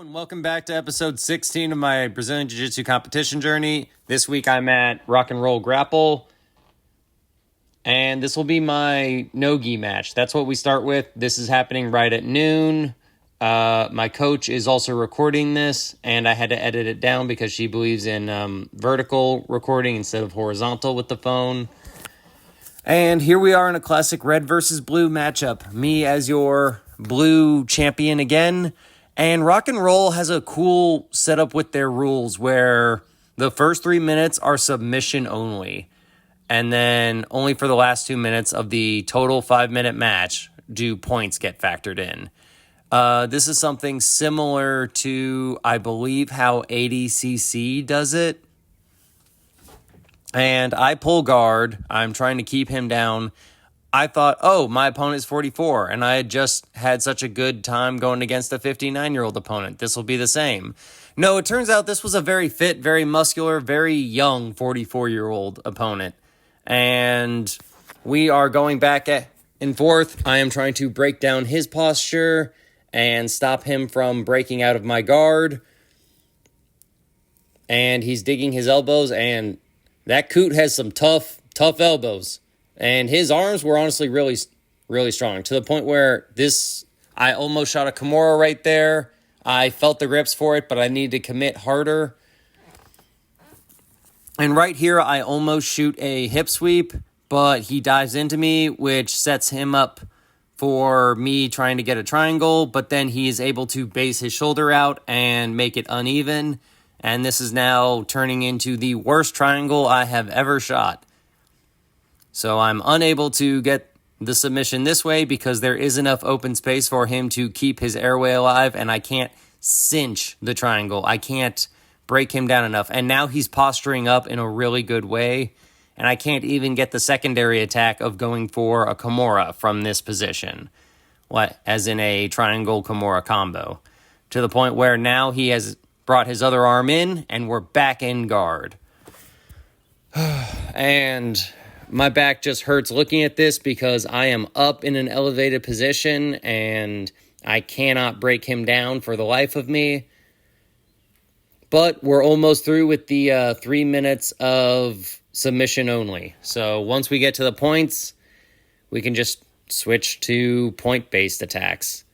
And welcome back to episode 16 of my Brazilian Jiu-Jitsu competition journey. This week I'm at Rock and Roll Grapple, and this will be my NoGi match. That's what we start with. This is happening right at noon. My coach is also recording this, and I had to edit it down because she believes in vertical recording instead of horizontal with the phone. And here we are in a classic red versus blue matchup. Me as your blue champion again. And Rock and Roll has a cool setup with their rules where the first 3 minutes are submission only. And then only for the last 2 minutes of the total 5-minute match do points get factored in. This is something similar to, I believe, how ADCC does it. And I pull guard. I'm trying to keep him down. I thought, oh, my opponent's 44, and I had just had such a good time going against a 59-year-old opponent. This will be the same. No, it turns out this was a very fit, very muscular, very young 44-year-old opponent. And we are going back and forth. I am trying to break down his posture and stop him from breaking out of my guard. And he's digging his elbows, and that coot has some tough elbows. And his arms were honestly really, really strong, to the point where I almost shot a Kimura right there. I felt the grips for it, but I needed to commit harder. And right here, I almost shoot a hip sweep, but he dives into me, which sets him up for me trying to get a triangle. But then he is able to base his shoulder out and make it uneven. And this is now turning into the worst triangle I have ever shot. So I'm unable to get the submission this way because there is enough open space for him to keep his airway alive, and I can't cinch the triangle. I can't break him down enough. And now he's posturing up in a really good way, and I can't even get the secondary attack of going for a Kimura from this position, as in a triangle Kimura combo, to the point where now he has brought his other arm in, and we're back in guard. And my back just hurts looking at this because I am up in an elevated position and I cannot break him down for the life of me. But we're almost through with the 3 minutes of submission only. So once we get to the points, we can just switch to point-based attacks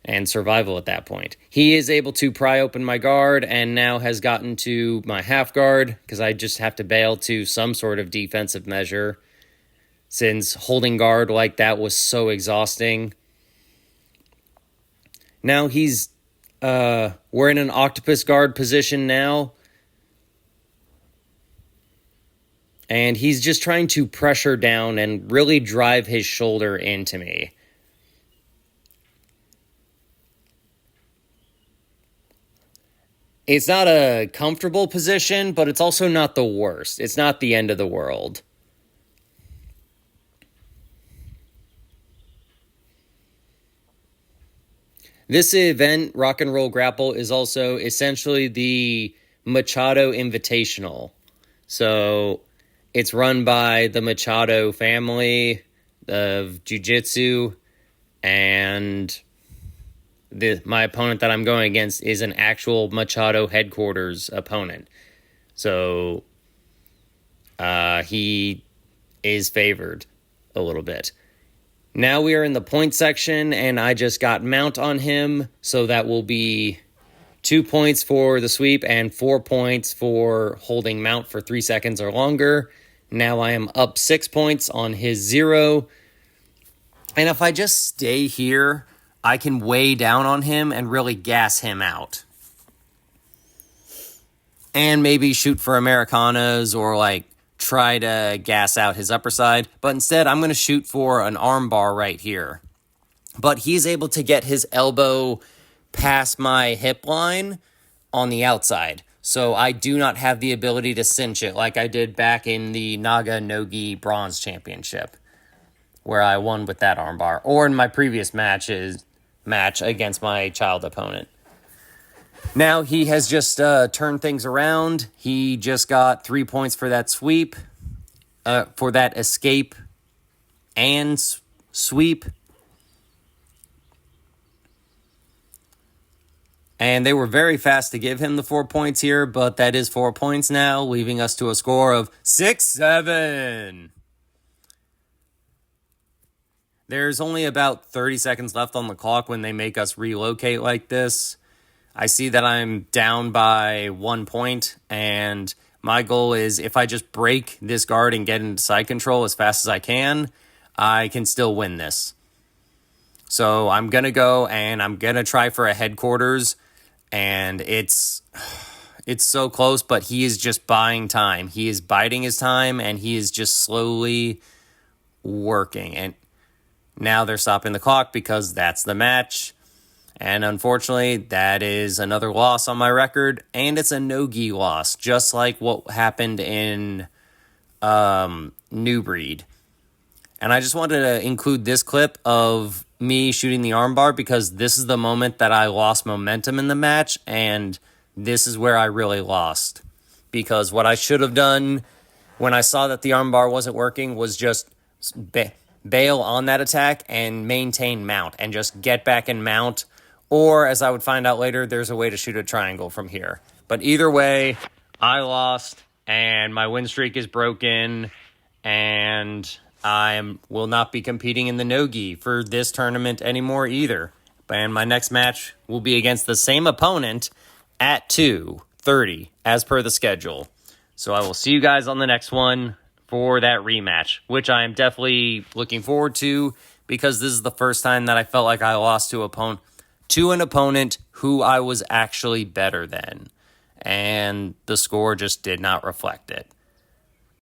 and survival at that point. He is able to pry open my guard and now has gotten to my half guard because I just have to bail to some sort of defensive measure since holding guard like that was so exhausting. Now we're in an octopus guard position now. And he's just trying to pressure down and really drive his shoulder into me. It's not a comfortable position, but it's also not the worst. It's not the end of the world. This event, Rock and Roll Grapple, is also essentially the Machado Invitational. So it's run by the Machado family of jiu-jitsu, and my opponent that I'm going against is an actual Machado headquarters opponent. So he is favored a little bit. Now we are in the point section, and I just got mount on him, so that will be 2 points for the sweep and 4 points for holding mount for 3 seconds or longer. Now I am up 6 points on his 0. And if I just stay here, I can weigh down on him and really gas him out. And maybe shoot for Americanas or try to gas out his upper side. But instead, I'm going to shoot for an arm bar right here. But he's able to get his elbow past my hip line on the outside. So I do not have the ability to cinch it like I did back in the RNR NoGi Bronze Championship, where I won with that armbar, or in my previous match against my child opponent. Now he has just turned things around. He just got 3 points for that sweep, for that escape and sweep. And they were very fast to give him the 4 points here, but that is 4 points now, leaving us to a score of 6-7. There's only about 30 seconds left on the clock when they make us relocate like this. I see that I'm down by 1 point, and my goal is if I just break this guard and get into side control as fast as I can still win this. So I'm going to go and I'm going to try for a headquarters, and it's so close, but he is just buying time. He is biding his time, and he is just slowly working. And now they're stopping the clock because that's the match. And unfortunately, that is another loss on my record, and it's a no-gi loss, just like what happened in New Breed. And I just wanted to include this clip of me shooting the armbar because this is the moment that I lost momentum in the match, and this is where I really lost. Because what I should have done when I saw that the armbar wasn't working was just bail on that attack and maintain mount and just get back and mount. Or, as I would find out later, there's a way to shoot a triangle from here. But either way, I lost, and my win streak is broken, and I will not be competing in the no-gi for this tournament anymore either. And my next match will be against the same opponent at 2:30, as per the schedule. So I will see you guys on the next one for that rematch, which I am definitely looking forward to because this is the first time that I felt like I lost to an opponent who I was actually better than. And the score just did not reflect it.